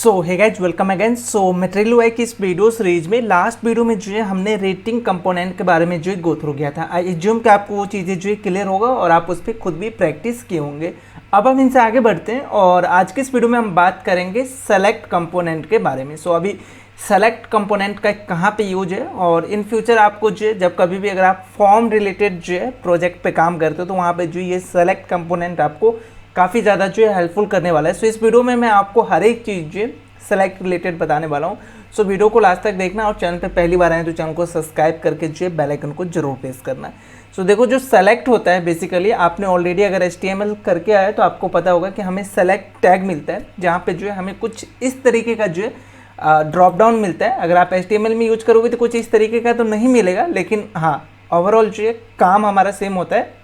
सो hey guys welcome again. So material UI की इस video series में लास्ट वीडियो में जो है हमने रेटिंग कंपोनेंट के बारे में जो है गो थ्रू किया था। आई एज्यूम कि आपको वो चीज़ें जो है क्लियर होगा और आप उस पर खुद भी प्रैक्टिस किए होंगे। अब हम इनसे आगे बढ़ते हैं और आज के इस वीडियो में हम बात करेंगे सेलेक्ट कंपोनेंट के बारे में। सो अभी सेलेक्ट कंपोनेंट का कहाँ पे यूज है और इन फ्यूचर आपको जो है जब कभी भी अगर आप फॉर्म रिलेटेड जो है प्रोजेक्ट पे काम करते हो तो वहाँ पे जो ये सेलेक्ट कंपोनेंट आपको काफ़ी ज़्यादा जो है हेल्पफुल करने वाला है। सो इस वीडियो में मैं आपको हर एक चीज़ जो है सेलेक्ट रिलेटेड बताने वाला हूँ। सो वीडियो को लास्ट तक देखना और चैनल पे पहली बार आए तो चैनल को सब्सक्राइब करके जो है बेल आइकन को जरूर प्रेस करना है। सो देखो जो सेलेक्ट होता है बेसिकली आपने ऑलरेडी अगर HTML करके आया तो आपको पता होगा कि हमें सेलेक्ट टैग मिलता है जहाँ पे जो है हमें कुछ इस तरीके का जो है ड्रॉप डाउन मिलता है। अगर आप HTML में यूज करोगे तो कुछ इस तरीके का तो नहीं मिलेगा, लेकिन हाँ ओवरऑल जो है काम हमारा सेम होता है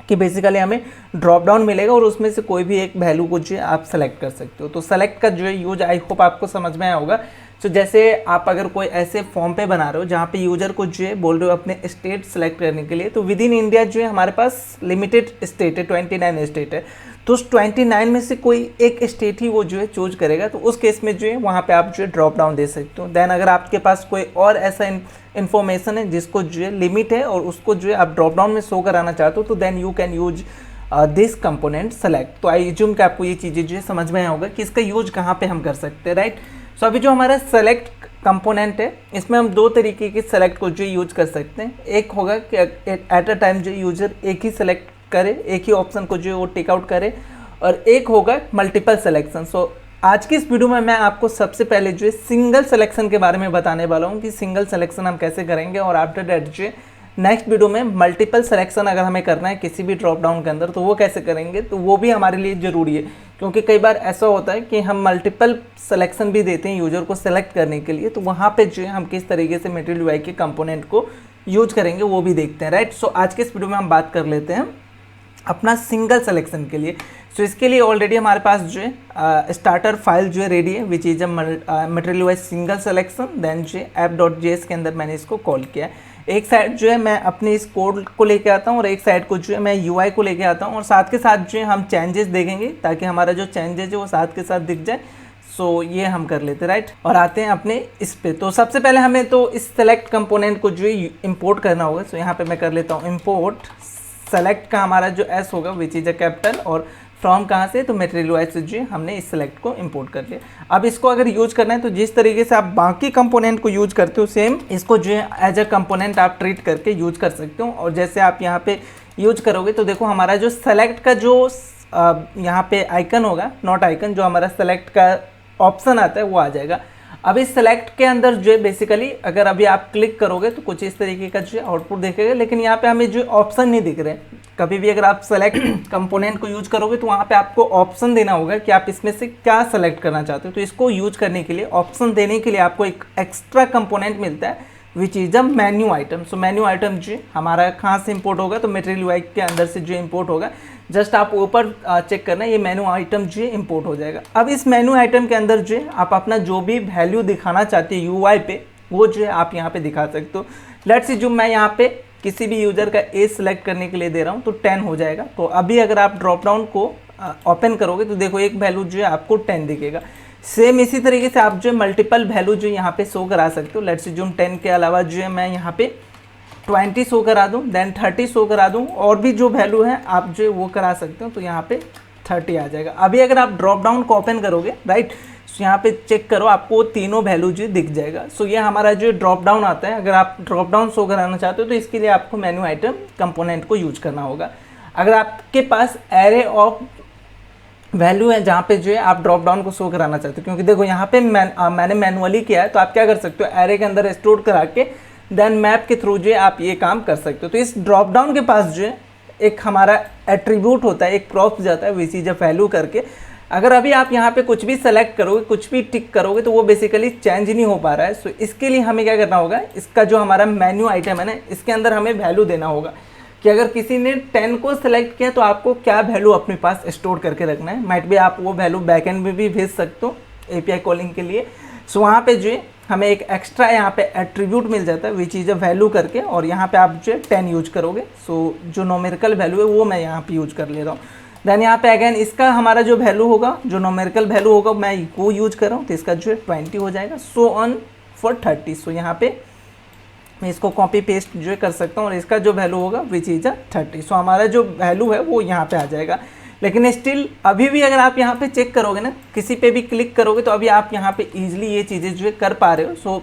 कि बेसिकली हमें ड्रॉप डाउन मिलेगा और उसमें से कोई भी एक वैल्यू को जो है आप सेलेक्ट कर सकते हो। तो सेलेक्ट का जो है यूज आई होप आपको समझ में आया होगा। तो जैसे आप अगर कोई ऐसे फॉर्म पे बना रहे हो जहाँ पे यूजर को जो है बोल रहे हो अपने स्टेट सेलेक्ट करने के लिए, तो विद इन इंडिया जो है हमारे पास लिमिटेड स्टेट है, 29 स्टेट है। तो उस 29 में से कोई एक स्टेट ही वो जो है चूज करेगा, तो उस केस में जो है वहाँ पे आप जो है ड्रॉप डाउन दे सकते हो। देन अगर आपके पास कोई और ऐसा इन्फॉर्मेशन है जिसको जो है लिमिट है और उसको जो है आप ड्रॉप डाउन में शो कराना चाहते हो, तो then you can use this component select. तो आई एज्यूम कि आपको ये चीज़ें जो है समझ में आया होगा कि इसका यूज कहाँ पे हम कर सकते हैं, राइट। सो अभी जो हमारा सेलेक्ट कंपोनेंट है इसमें हम दो तरीके के सेलेक्ट को जो यूज कर सकते हैं। एक होगा कि एट अ टाइम जो यूजर एक ही सेलेक्ट करे, एक ही ऑप्शन को जो है वो टेक आउट करे, और एक होगा मल्टीपल सिलेक्शन। सो आज की इस वीडियो में मैं आपको सबसे पहले जो है सिंगल सिलेक्शन के बारे में बताने वाला हूँ कि सिंगल सिलेक्शन हम कैसे करेंगे, और आफ्टर दैट जो है नेक्स्ट वीडियो में मल्टीपल सिलेक्शन अगर हमें करना है किसी भी ड्रॉप डाउन के अंदर तो वो कैसे करेंगे, तो वो भी हमारे लिए ज़रूरी है। क्योंकि कई बार ऐसा होता है कि हम मल्टीपल सिलेक्शन भी देते हैं यूजर को सेलेक्ट करने के लिए, तो वहाँ पे जो है हम किस तरीके से मटेरियल UI के कंपोनेंट को यूज करेंगे वो भी देखते हैं, राइट। सो आज के इस वीडियो में हम बात कर लेते हैं अपना सिंगल सिलेक्शन के लिए। सो इसके लिए ऑलरेडी हमारे पास जो है स्टार्टर फाइल जो है रेडी है, which is a material UI single selection. Then जो है app.js के अंदर मैंने इसको कॉल किया। एक साइड जो है मैं अपने इस कोड को लेके आता हूँ और एक साइड को जो है मैं UI को लेके आता हूँ, और साथ के साथ जो है हम चेंजेस देखेंगे ताकि हमारा जो चेंजेस है वो साथ के साथ दिख जाए। सो ये हम कर लेते हैं, राइट। और आते हैं अपने इस पे। तो सबसे पहले हमें तो इस सेलेक्ट कंपोनेंट को जो है इंपोर्ट करना होगा। सो यहाँ पे मैं कर लेता हूँ इंपोर्ट सेलेक्ट का हमारा जो S होगा विच इज़ अ कैपिटल, और फ्रॉम कहाँ से, तो मटेरियल UI से जो हमने इस सेलेक्ट को इंपोर्ट कर लिया। अब इसको अगर यूज करना है तो जिस तरीके से आप बाकी कंपोनेंट को यूज करते हो सेम इसको जो है एज अ कंपोनेंट आप ट्रीट करके यूज कर सकते हो। और जैसे आप यहाँ पे यूज करोगे तो देखो हमारा जो सेलेक्ट का जो यहाँ पे आइकन होगा, नॉट आइकन, जो हमारा सेलेक्ट का ऑप्शन आता है वो आ जाएगा। अब इस सेलेक्ट के अंदर जो है बेसिकली अगर अभी आप क्लिक करोगे तो कुछ इस तरीके का जो है आउटपुट देखेगा, लेकिन यहाँ पे हमें जो ऑप्शन नहीं दिख रहे। कभी भी अगर आप सेलेक्ट कंपोनेंट को यूज करोगे तो वहाँ पे आपको ऑप्शन देना होगा कि आप इसमें से क्या सेलेक्ट करना चाहते हो। तो इसको यूज करने के लिए, ऑप्शन देने के लिए आपको एक एक्स्ट्रा कंपोनेंट मिलता है which is a menu item. So menu item जो हमारा कहाँ से इंपोर्ट होगा, तो मटेरियल UI के अंदर से जो इंपोर्ट होगा। जस्ट आप ऊपर चेक करना, ये मेन्यू आइटम जो है इंपोर्ट हो जाएगा। अब इस मेन्यू आइटम के अंदर जो है आप अपना जो भी वैल्यू दिखाना चाहते हो UI पे वो जो है आप यहाँ पे दिखा सकते हो। लेट्स जो मैं यहाँ पे किसी भी यूज़र का एज सेलेक्ट करने के लिए दे रहा हूँ तो 10 हो जाएगा। तो अभी अगर आप ड्रॉप डाउन को ओपन करोगे तो देखो एक वैल्यू जो है आपको 10 दिखेगा। सेम इसी तरीके से आप जो है मल्टीपल वैल्यू जो यहाँ पे शो करा सकते हो। लेट्स जो 10 के अलावा जो है मैं यहाँ पे 20 शो करा दूँ, देन 30 शो करा दूँ, और भी जो वैल्यू है आप जो है वो करा सकते हो। तो यहाँ पे 30 आ जाएगा। अभी अगर आप ड्रॉप डाउन को ओपन करोगे, राइट, यहाँ पे चेक करो आपको तीनों वैल्यू जो दिख जाएगा। सो ये हमारा जो ड्रॉप डाउन आता है। अगर आप ड्रॉप डाउन शो कराना चाहते हो तो इसके लिए आपको मेन्यू आइटम कंपोनेंट को यूज करना होगा। अगर आपके पास एरे ऑफ वैल्यू है जहाँ पे जो है आप ड्रॉप डाउन को शो कराना चाहते हो, क्योंकि देखो यहाँ पे मैंने मैनुअली किया है, तो आप क्या कर सकते हो एरे के अंदर स्टोर करा के देन मैप के थ्रू जो है आप ये काम कर सकते हो। तो इस ड्रॉप डाउन के पास जो है एक हमारा एट्रीब्यूट होता है, एक प्रॉप जाता है विच इज अ वैल्यू करके। अगर अभी आप यहाँ पे कुछ भी सेलेक्ट करोगे, कुछ भी टिक करोगे तो वो बेसिकली चेंज नहीं हो पा रहा है। सो इसके लिए हमें क्या करना होगा, इसका जो हमारा मेन्यू आइटम है ना, इसके अंदर हमें वैल्यू देना होगा कि अगर किसी ने 10 को सेलेक्ट किया तो आपको क्या वैल्यू अपने पास स्टोर करके रखना है। माइट भी आप वो वैल्यू बैकएंड में भी भेज सकते हो API कॉलिंग के लिए। सो वहाँ पे जो है हमें एक एक्स्ट्रा यहाँ पे एट्रीब्यूट मिल जाता है विच इज़ अ वैल्यू करके, और यहाँ पे आप जो है 10 यूज करोगे। सो जो नोमेरिकल वैल्यू है वो मैं यहाँ पे यूज कर ले रहा हूँ। देन यहाँ पे अगेन इसका हमारा जो वैल्यू होगा, जो नॉमेरिकल वैल्यू होगा मैं वो यूज कर रहा हूँ, तो इसका जो है 20 हो जाएगा। So on for 30। सो यहाँ पे मैं इसको कॉपी पेस्ट जो है कर सकता हूँ और इसका जो वैल्यू होगा विच इज 30। सो हमारा जो वैल्यू है वो यहाँ पे आ जाएगा। लेकिन स्टिल अभी भी अगर आप यहाँ पे चेक करोगे ना, किसी पे भी क्लिक करोगे तो अभी आप यहाँ पे ईजिली ये चीज़ें जो है कर पा रहे हो। सो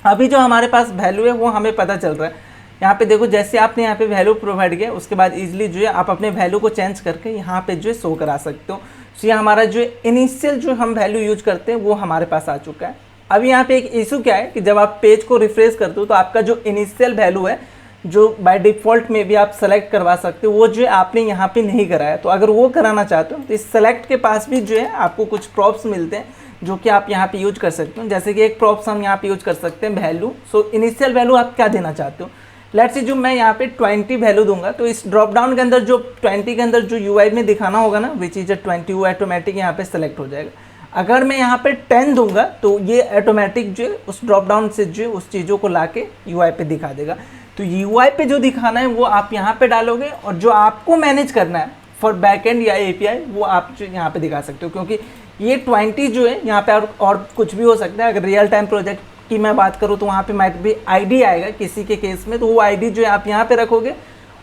अभी जो हमारे पास वैल्यू है वो हमें पता चल रहा है। यहाँ पे देखो जैसे आपने यहाँ पे वैल्यू प्रोवाइड किया उसके बाद इजीली जो है आप अपने वैल्यू को चेंज करके यहाँ पे जो है शो करा सकते हो। सो ये हमारा जो इनिशियल जो हम वैल्यू यूज करते हैं वो हमारे पास आ चुका है। अभी यहाँ पे एक इशू क्या है कि जब आप पेज को रिफ्रेश करते हो तो आपका जो इनिशियल वैल्यू है जो बाय डिफ़ॉल्ट में भी आप सेलेक्ट करवा सकते हो वो जो है आपने यहाँ पे नहीं कराया। तो अगर वो कराना चाहते हो तो इस सेलेक्ट के पास भी जो है आपको कुछ प्रॉप्स मिलते हैं जो कि आप यहाँ पे यूज कर सकते हो। जैसे कि एक प्रॉप्स हम यहाँ पे यूज कर सकते हैं वैल्यू। सो इनिशियल वैल्यू आप क्या देना चाहते हो, लेट्स सी जो मैं यहाँ पे 20 वैल्यू दूंगा तो इस ड्रॉप डाउन के अंदर जो 20 के अंदर जो यूआई में दिखाना होगा ना विच इज 20 वो ऑटोमेटिक यहाँ पे सेलेक्ट हो जाएगा। अगर मैं यहाँ पे 10 दूंगा तो ये ऑटोमेटिक जो है उस ड्रॉप डाउन से जो उस चीज़ों को लाके यूआई पे दिखा देगा। तो यूआई पे जो दिखाना है वो आप यहाँ पे डालोगे और जो आपको मैनेज करना है फॉर बैकएंड या एपीआई वो आप जो यहाँ पे दिखा सकते हो, क्योंकि ये 20 जो है यहाँ पे और कुछ भी हो सकता है। अगर रियल टाइम प्रोजेक्ट की मैं बात करूँ तो वहाँ पे माइट भी आईडी आएगा किसी के केस में, तो वो आईडी जो है आप यहाँ पे रखोगे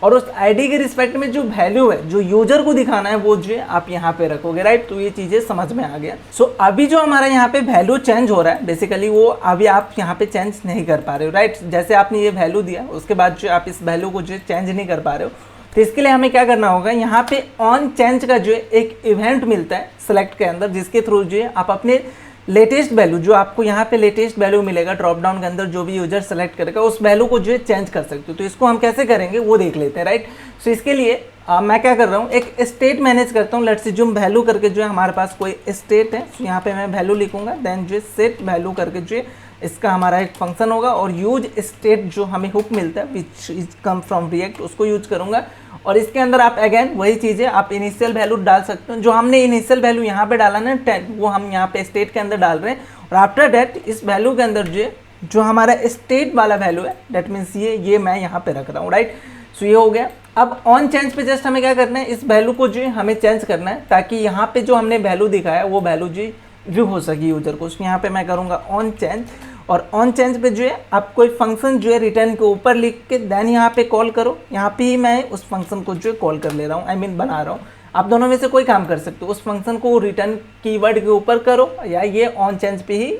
और उस आईडी के रिस्पेक्ट में जो वैल्यू है जो यूजर को दिखाना है वो जो है आप यहाँ पे रखोगे, राइट। तो ये चीज़ें समझ में आ गया। सो अभी जो हमारा यहाँ पे वैल्यू चेंज हो रहा है बेसिकली वो अभी आप यहाँ पे चेंज नहीं कर पा रहे हो, राइट। जैसे आपने ये वैल्यू दिया उसके बाद जो आप इस वैल्यू को जो चेंज नहीं कर पा रहे हो, तो इसके लिए हमें क्या करना होगा, यहाँ पे ऑन चेंज का जो है एक इवेंट मिलता है सेलेक्ट के अंदर जिसके थ्रू जो है आप अपने लेटेस्ट वैल्यू जो आपको यहाँ पे लेटेस्ट वैल्यू मिलेगा ड्रॉप डाउन के अंदर जो भी यूजर सेलेक्ट करेगा उस वैल्यू को जो है चेंज कर सकते हो। तो इसको हम कैसे करेंगे वो देख लेते हैं, राइट। सो इसके लिए मैं क्या कर रहा हूँ, एक स्टेट मैनेज करता हूँ। लेट्स से जो वैल्यू करके जो है हमारे पास कोई स्टेट है, तो यहाँ पे मैं वैल्यू लिखूंगा, देन जो है सेट वैल्यू करके जो है इसका हमारा एक फंक्शन होगा और यूज स्टेट जो हमें हुक मिलता है which is come from react उसको यूज करूँगा। और इसके अंदर आप अगेन वही चीज़ें आप इनिशियल वैल्यू डाल सकते हो। जो हमने इनिशियल वैल्यू यहाँ पे डाला ना 10 वो हम यहाँ पे स्टेट के अंदर डाल रहे हैं और आफ्टर डेट इस वैल्यू के अंदर जो हमारा स्टेट वाला वैल्यू है डेट मीन्स ये मैं यहाँ पे रख रहा हूँ, राइट। सो ये हो गया। अब ऑन चेंज पे जस्ट हमें क्या करना है, इस वैल्यू को जो है हमें चेंज करना है ताकि यहाँ पे जो हमने वैल्यू दिखाया वो वैल्यू जो व्यू हो सके यूजर को। यहाँ पे मैं करूँगा ऑन चेंज और ऑन चेंज पे जो है आप कोई फंक्शन जो है रिटर्न के ऊपर लिख के देन यहाँ पे कॉल करो। यहाँ पे ही मैं उस फंक्शन को जो है कॉल कर ले रहा हूँ, आई मीन बना रहा हूँ। आप दोनों में से कोई काम कर सकते हो, उस फंक्शन को रिटर्न कीवर्ड के ऊपर करो या ये ऑन चेंज पे ही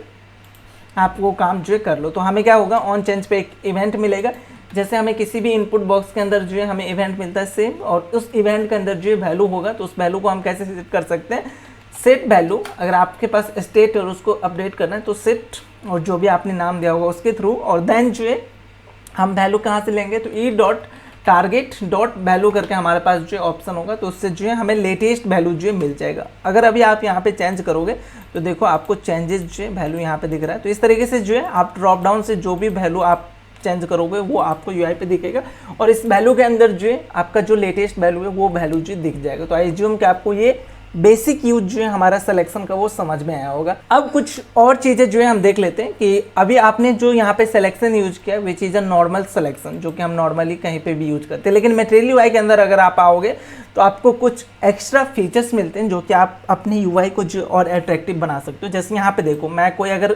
आप वो काम जो है कर लो। तो हमें क्या होगा, ऑन चेंज पे एक इवेंट मिलेगा। जैसे हमें किसी भी इनपुट बॉक्स के अंदर जो है हमें इवेंट मिलता है सेम, और उस इवेंट के अंदर जो है वैल्यू होगा तो उस वैल्यू को हम कैसे सेट कर सकते हैं, सेट वैल्यू। अगर आपके पास स्टेट और उसको अपडेट करना है तो सेट और जो भी आपने नाम दिया होगा उसके थ्रू, और देन जो है हम वैल्यू कहाँ से लेंगे तो E dot target dot value करके हमारे पास जो ऑप्शन होगा तो उससे जो है हमें लेटेस्ट वैल्यू जो है मिल जाएगा। अगर अभी आप यहाँ पे चेंज करोगे तो देखो आपको चेंजेस जो है वैल्यू यहाँ पे दिख रहा है। तो इस तरीके से जो है आप ड्रॉप डाउन से जो भी वैल्यू आप चेंज करोगे वो आपको यूआई पे दिखेगा और इस वैल्यू के अंदर जो है आपका जो लेटेस्ट वैल्यू है वो वैल्यू जो दिख जाएगा। तो आई एज्यूम कि आपको ये बेसिक यूज जो है हमारा सिलेक्शन का वो समझ में आया होगा। अब कुछ और चीज़ें जो है हम देख लेते हैं कि अभी आपने जो यहाँ पे सिलेक्शन यूज किया विच इज़ अ नॉर्मल सिलेक्शन जो कि हम नॉर्मली कहीं पे भी यूज करते हैं, लेकिन मटेरियल यूआई के अंदर अगर आप आओगे तो आपको कुछ एक्स्ट्रा फीचर्स मिलते हैं जो कि आप अपने यूआई को जो और अट्रैक्टिव बना सकते हो। जैसे यहाँ पे देखो मैं कोई अगर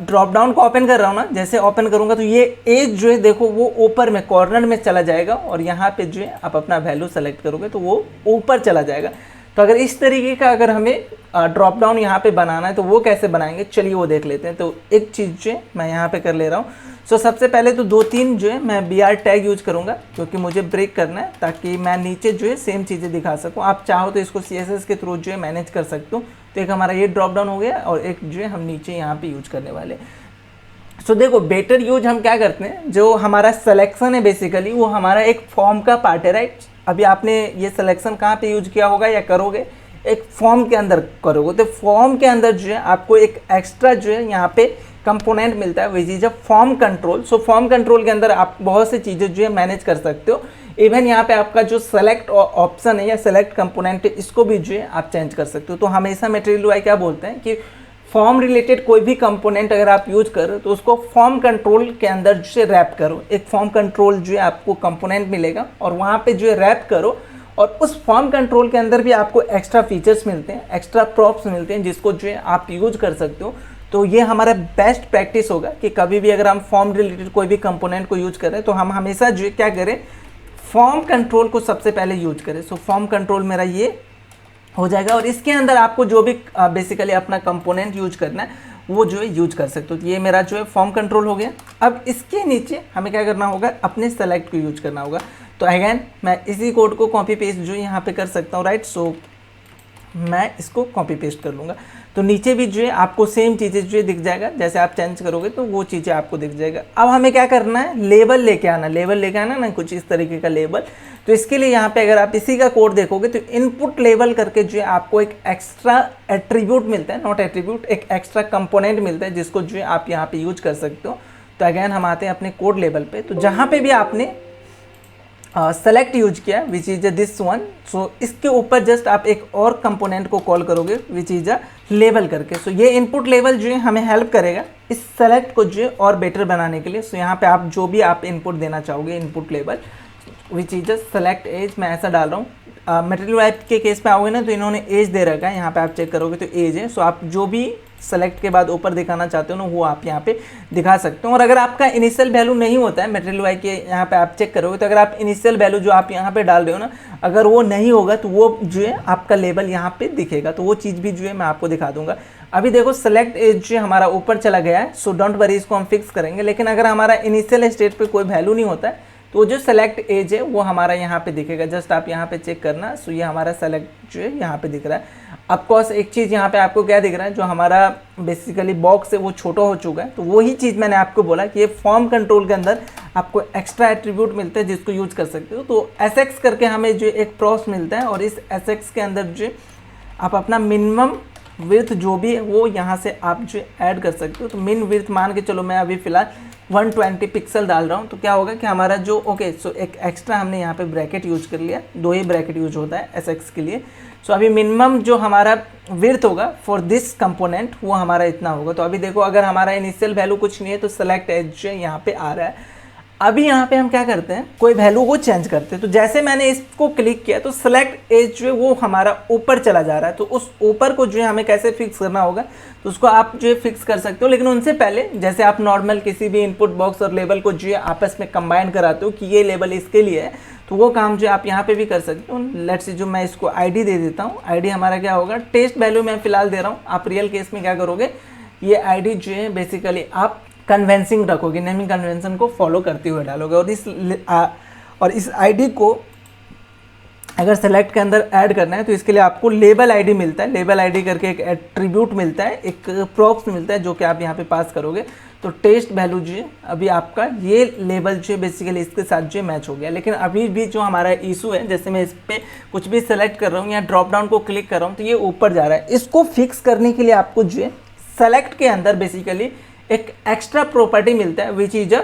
ड्रॉप डाउन को ओपन कर रहा हूँ ना, जैसे ओपन करूँगा तो ये एज जो है देखो वो ऊपर में कॉर्नर में चला जाएगा और यहाँ पे जो है आप अपना वैल्यू सेलेक्ट करोगे तो वो ऊपर चला जाएगा। तो अगर इस तरीके का अगर हमें ड्रॉप डाउन यहाँ पे बनाना है तो वो कैसे बनाएंगे, चलिए वो देख लेते हैं। तो एक चीज़ जो है मैं यहाँ पे कर ले रहा हूँ। सो सबसे पहले तो 2-3 जो है मैं BR टैग यूज करूँगा क्योंकि मुझे ब्रेक करना है ताकि मैं नीचे जो है सेम चीज़ें दिखा सकूँ। आप चाहो तो इसको CSS के थ्रू जो है मैनेज कर सकते हो। तो एक हमारा ये ड्रॉप डाउन हो गया और एक जो है हम नीचे यहाँ पे यूज करने वाले। सो देखो बेटर यूज हम क्या करते हैं, जो हमारा सिलेक्शन है बेसिकली वो हमारा एक फॉर्म का पार्ट है, राइट। अभी आपने ये सिलेक्शन कहाँ पे यूज किया होगा या करोगे, एक फॉर्म के अंदर करोगे। तो फॉर्म के अंदर जो है आपको एक एक्स्ट्रा जो है यहाँ पे कंपोनेंट मिलता है विच is a form control. So form control के अंदर आप बहुत सी चीज़ें जो है मैनेज कर सकते हो। इवन यहाँ पे आपका जो सेलेक्ट ऑप्शन है या सेलेक्ट कंपोनेंट है इसको भी जो है आप चेंज कर सकते हो। तो हमेशा मटेरियल यूआई क्या बोलते हैं कि फॉर्म रिलेटेड कोई भी कंपोनेंट अगर आप यूज करो तो उसको फॉर्म कंट्रोल के अंदर जो है रैप करो। एक फॉर्म कंट्रोल जो है आपको कंपोनेंट मिलेगा और वहाँ पे जो है रैप करो और उस फॉर्म कंट्रोल के अंदर भी आपको एक्स्ट्रा फीचर्स मिलते हैं, एक्स्ट्रा प्रॉप्स मिलते हैं जिसको जो है आप यूज कर सकते हो। तो ये हमारा बेस्ट प्रैक्टिस होगा कि कभी भी अगर हम फॉर्म रिलेटेड कोई भी कंपोनेंट को यूज कर रहे हैं तो हम हमेशा जो है क्या करें, फॉर्म कंट्रोल को सबसे पहले यूज करें। सो फॉर्म कंट्रोल मेरा ये हो जाएगा और इसके अंदर आपको जो भी बेसिकली अपना कंपोनेंट यूज करना है वो जो है यूज कर सकते हो। तो ये मेरा जो है फॉर्म कंट्रोल हो गया। अब इसके नीचे हमें क्या करना होगा, अपने सेलेक्ट को यूज करना होगा। तो अगेन मैं इसी कोड को कॉपी पेस्ट जो यहाँ पे कर सकता हूँ, राइट। सो मैं इसको कॉपी पेस्ट कर लूँगा। तो नीचे भी जो है आपको सेम चीज़ें जो है दिख जाएगा, जैसे आप चेंज करोगे तो वो चीज़ें आपको दिख जाएगा। अब हमें क्या करना है, लेबल लेके आना, लेबल लेके आना ना कुछ इस तरीके का लेबल। तो इसके लिए यहाँ पे अगर आप इसी का कोड देखोगे तो इनपुट लेबल करके जो है आपको एक एक्स्ट्रा एट्रीब्यूट मिलता है, नॉट एट्रीब्यूट, एक एक्स्ट्रा कंपोनेंट मिलता है जिसको जो है आप यहाँ पे यूज कर सकते हो। तो अगेन हम आते हैं अपने कोड लेवल पे। तो जहाँ पे भी आपने सेलेक्ट यूज किया विच इज दिस वन, सो इसके ऊपर जस्ट आप एक और कंपोनेंट को कॉल करोगे विच इज अ लेबल करके। सो ये इनपुट लेवल जो है हमें हेल्प करेगा इस सेलेक्ट को जो है और बेटर बनाने के लिए। सो यहाँ पे आप जो भी आप इनपुट देना चाहोगे, इनपुट लेवल which is a select as, मैं ऐसा डाल रहा हूँ। मटेरियल वाइप के केस पे आओगे ना तो इन्होंने एज दे रखा है, यहाँ पे आप चेक करोगे तो एज है। सो आप जो भी सेलेक्ट के बाद ऊपर दिखाना चाहते हो ना वो आप यहाँ पे दिखा सकते हो। और अगर आपका इनिशियल वैल्यू नहीं होता है मटेरियल वाइप के, यहाँ पे आप चेक करोगे तो अगर आप इनिशियल वैल्यू जो आप यहाँ पे डाल रहे हो ना, अगर वो नहीं होगा तो वो जो है आपका लेबल यहाँ पे दिखेगा। तो वो चीज़ भी जो है मैं आपको दिखा दूंगा। अभी देखो सेलेक्ट एज जो हमारा ऊपर चला गया है, सो डोंट वरी, इसको हम फिक्स करेंगे। लेकिन अगर हमारा इनिशियल स्टेट पे कोई वैल्यू नहीं होता है तो जो सेलेक्ट एज है वो हमारा यहाँ पे दिखेगा। जस्ट आप यहाँ पे चेक करना। सो ये हमारा सेलेक्ट जो है यहाँ पे दिख रहा है। ऑफकोर्स एक चीज़ यहाँ पे आपको क्या दिख रहा है, जो हमारा बेसिकली बॉक्स है वो छोटा हो चुका है। तो वही चीज़ मैंने आपको बोला कि ये फॉर्म कंट्रोल के अंदर आपको एक्स्ट्रा एट्रीब्यूट मिलते हैं जिसको यूज कर सकते हो। तो एसएक्स करके हमें जो एक प्रॉप्स मिलता है और इस एसएक्स के अंदर जो आप अपना मिनिमम विड्थ जो भी है वो यहाँ से आप जो ऐड कर सकते हो। तो मिन विड्थ मान के चलो मैं अभी फिलहाल 120 पिक्सल डाल रहा हूँ। तो क्या होगा कि हमारा जो सो एक एक्स्ट्रा हमने यहाँ पे ब्रैकेट यूज कर लिया, 2 ही ब्रैकेट यूज होता है एसएक्स के लिए। सो अभी मिनिमम जो हमारा विड्थ होगा फॉर दिस कंपोनेंट वो हमारा इतना होगा। तो अभी देखो अगर हमारा इनिशियल वैल्यू कुछ नहीं है तो सेलेक्ट एज जो यहाँ पे आ रहा है। अभी यहाँ पे हम क्या करते हैं, कोई वैल्यू को चेंज करते हैं। तो जैसे मैंने इसको क्लिक किया तो सेलेक्ट एज जो है वो हमारा ऊपर चला जा रहा है। तो उस ऊपर को जो है हमें कैसे फिक्स करना होगा, तो उसको आप जो है फिक्स कर सकते हो। लेकिन उनसे पहले जैसे आप नॉर्मल किसी भी इनपुट बॉक्स और लेबल को जो है आपस में कंबाइन कराते हो कि ये लेबल इसके लिए है, तो वो काम जो है आप यहाँ पे भी कर सकते हो। लेट्स से जो मैं इसको आईडी दे देता हूँ, आईडी हमारा क्या होगा, टेस्ट वैल्यू मैं फिलहाल दे रहा हूँ। आप रियल केस में क्या करोगे, ये आईडी जो है बेसिकली आप कन्वेंसिंग रखोगे, नेमिंग कन्वेंशन को फॉलो करते हुए डालोगे। और इस आईडी को अगर सेलेक्ट के अंदर ऐड करना है तो इसके लिए आपको लेबल आईडी मिलता है। लेबल आईडी करके एक एट्रीब्यूट मिलता है, एक प्रॉप्स मिलता है जो कि आप यहाँ पे पास करोगे। तो टेस्ट वैल्यू जो है अभी आपका ये लेबल जो है बेसिकली इसके साथ जो मैच हो गया। लेकिन अभी भी जो हमारा इशू है, जैसे मैं इस पर कुछ भी सेलेक्ट कर रहा हूँ या ड्रॉप डाउन को क्लिक कर रहा हूँ तो ये ऊपर जा रहा है। इसको फिक्स करने के लिए आपको जो है सेलेक्ट के अंदर बेसिकली एक एक्स्ट्रा प्रॉपर्टी मिलता है विच इज अ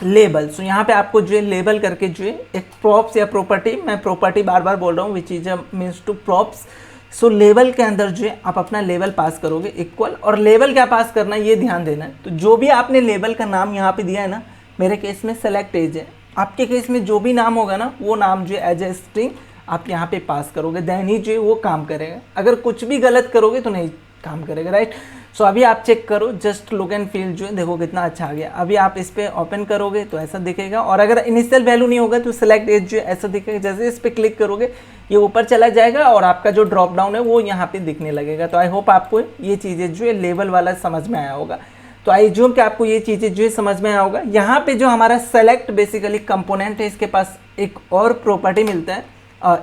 लेबल। सो यहाँ पे आपको जो है लेबल करके जो है एक प्रॉप्स या प्रॉपर्टी, मैं प्रॉपर्टी बार बार बोल रहा हूँ, which is a means to props. So label के अंदर जो है आप अपना लेबल पास करोगे इक्वल। और लेबल क्या पास करना है ये ध्यान देना है। तो जो भी आपने लेबल का नाम यहाँ पे दिया है ना, मेरे केस में सेलेक्ट एज है, आपके केस में जो भी नाम होगा ना वो नाम जो है एज ए स्ट्रिंग आप यहाँ पे पास करोगे, देन ही जो है वो काम करेगा। अगर कुछ भी गलत करोगे तो नहीं काम करेगा, राइट। सो अभी आप चेक करो, जस्ट लुक एंड फील जो है देखो कितना अच्छा आ गया। अभी आप इस पर ओपन करोगे तो ऐसा दिखेगा। और अगर इनिशियल वैल्यू नहीं होगा तो सेलेक्ट एज जो है ऐसा दिखेगा। जैसे इस पर क्लिक करोगे ये ऊपर चला जाएगा और आपका जो ड्रॉप डाउन है वो यहाँ पे दिखने लगेगा। तो आई होप आपको ये चीज़ें जो है लेवल वाला समझ में आया होगा। तो आई ज्यूम कि आपको ये चीज़ें जो है समझ में आया होगा। यहाँ पे जो हमारा सेलेक्ट बेसिकली कंपोनेंट है, इसके पास एक और प्रॉपर्टी मिलता है,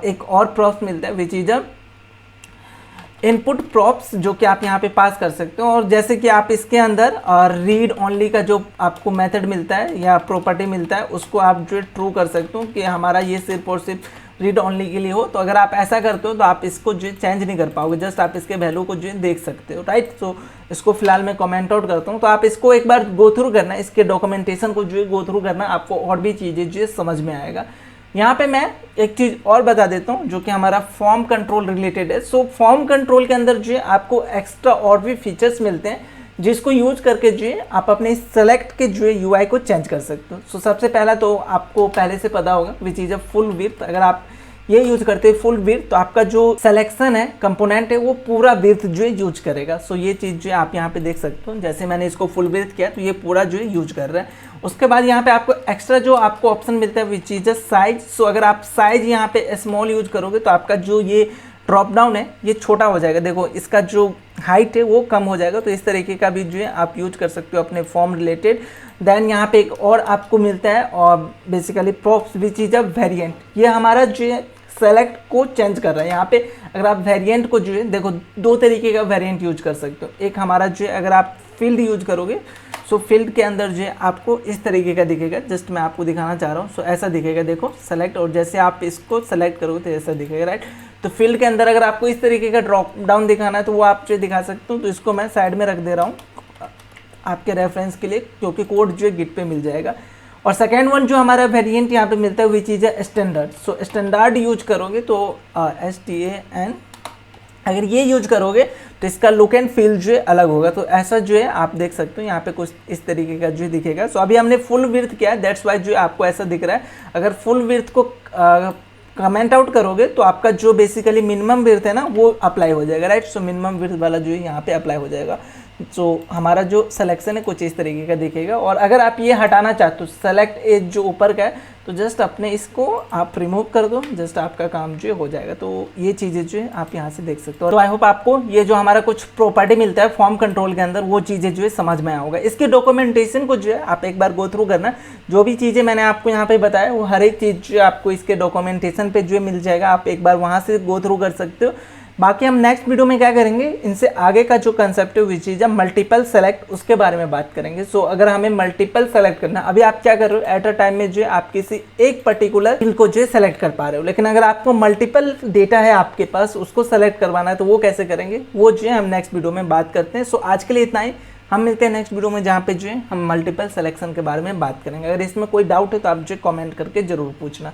एक और प्रॉप्स मिलता है विच इज अ इनपुट प्रॉप्स, जो कि आप यहाँ पे पास कर सकते हो। और जैसे कि आप इसके अंदर और रीड ओनली का जो आपको मेथड मिलता है या प्रॉपर्टी मिलता है उसको आप जो ट्रू कर सकते हो कि हमारा ये सिर्फ और सिर्फ रीड ओनली के लिए हो। तो अगर आप ऐसा करते हो तो आप इसको जो चेंज नहीं कर पाओगे, जस्ट आप इसके वैल्यू को जो देख सकते हो, राइट। तो इसको फिलहाल मैं कमेंट आउट करता हूँ। तो आप इसको एक बार गो थ्रू करना, इसके डॉक्यूमेंटेशन को जो है गो थ्रू करना, आपको और भी चीज़ें जो है समझ में आएगा। यहाँ पे मैं एक चीज़ और बता देता हूँ जो कि हमारा फॉर्म कंट्रोल रिलेटेड है। सो फॉर्म कंट्रोल के अंदर जो है आपको एक्स्ट्रा और भी फीचर्स मिलते हैं जिसको यूज करके जो है आप अपने सेलेक्ट के जो है यूआई को चेंज कर सकते हो। सो सबसे पहला तो आपको पहले से पता होगा विच इज अ फुल विड्थ। अगर आप ये यूज करते हैं फुल विड्थ, तो आपका जो सिलेक्शन है कंपोनेंट है वो पूरा विड्थ जो है यूज करेगा। सो ये चीज़ जो है आप यहाँ पे देख सकते हो, जैसे मैंने इसको फुल विड्थ किया तो ये पूरा जो है यूज कर रहा है। उसके बाद यहाँ पे आपको एक्स्ट्रा जो आपको ऑप्शन मिलता है विच इज साइज। सो अगर आप साइज यहाँ पे स्मॉल यूज करोगे तो आपका जो ये ड्रॉप डाउन है ये छोटा हो जाएगा। देखो इसका जो हाइट है वो कम हो जाएगा, तो इस तरीके का भी जो है आप यूज कर सकते हो अपने फॉर्म रिलेटेड। देन यहाँ पे एक और आपको मिलता है और basically props which is a variant. ये हमारा जो है सेलेक्ट को चेंज कर रहा है। यहाँ पे अगर आप वेरिएंट को जो है देखो दो तरीके का वेरिएंट यूज कर सकते हो। एक हमारा जो है अगर आप फील्ड यूज करोगे सो फील्ड के अंदर जो है आपको इस तरीके का दिखेगा, जस्ट मैं आपको दिखाना चाह रहा हूँ। सो ऐसा दिखेगा, देखो सेलेक्ट, और जैसे आप इसको सेलेक्ट करोगे तो ऐसा दिखेगा, राइट। तो फील्ड के अंदर अगर आपको इस तरीके का ड्रॉप डाउन दिखाना है तो वो आप जो दिखा सकते हो। तो इसको मैं साइड में रख दे रहा हूँ आपके रेफरेंस के लिए, क्योंकि कोड जो है गिट पे मिल जाएगा। और सेकेंड वन जो हमारा वेरिएंट यहाँ पे मिलता है विच इज है स्टैंडर्ड। सो स्टैंडर्ड यूज करोगे तो STAN अगर ये यूज करोगे तो इसका लुक एंड फील जो है अलग होगा। तो ऐसा जो है आप देख सकते हो यहाँ पे कुछ इस तरीके का जो दिखेगा। सो अभी हमने फुल विड्थ किया है, दैट्स वाई जो है आपको ऐसा दिख रहा है। अगर फुल विड्थ को कमेंट आउट करोगे तो आपका जो बेसिकली मिनिमम विड्थ है ना वो अप्लाई हो जाएगा, राइट। सो मिनिमम विड्थ वाला जो है यहाँ पे अप्लाई हो जाएगा। सो हमारा जो सिलेक्शन है कुछ इस तरीके का दिखेगा। और अगर आप ये हटाना चाहते हो सेलेक्ट एज जो ऊपर का है तो जस्ट अपने इसको आप रिमूव कर दो, जस्ट आपका काम जो हो जाएगा। तो ये चीज़ें जो है आप यहाँ से देख सकते हो। तो आई होप आपको ये जो हमारा कुछ प्रॉपर्टी मिलता है फॉर्म कंट्रोल के अंदर वो चीज़ें जो है समझ में आया होगा। इसके डॉक्यूमेंटेशन को जो है आप एक बार गो थ्रू करना। जो भी चीज़ें मैंने आपको यहाँ पे बताया वो हर एक चीज़ जो आपको इसके डॉक्यूमेंटेशन पे जो है मिल जाएगा, आप एक बार वहाँ से गो थ्रू कर सकते हो। बाकी हम नेक्स्ट वीडियो में क्या करेंगे, इनसे आगे का जो कंसेप्ट है विच इज मल्टीपल सेलेक्ट, उसके बारे में बात करेंगे। सो अगर हमें मल्टीपल सेलेक्ट करना, अभी आप क्या कर रहे हो एट अ टाइम में जो है आप किसी एक पर्टिकुलर फील्ड को जो है सेलेक्ट कर पा रहे हो, लेकिन अगर आपको मल्टीपल डेटा है आपके पास उसको सेलेक्ट करवाना है तो वो कैसे करेंगे, वो जो है हम नेक्स्ट वीडियो में बात करते हैं। सो आज के लिए इतना ही, हम मिलते हैं नेक्स्ट वीडियो में जहाँ पे जो है हम मल्टीपल सिलेक्शन के बारे में बात करेंगे। अगर इसमें कोई डाउट है तो आप जो कमेंट करके जरूर पूछना।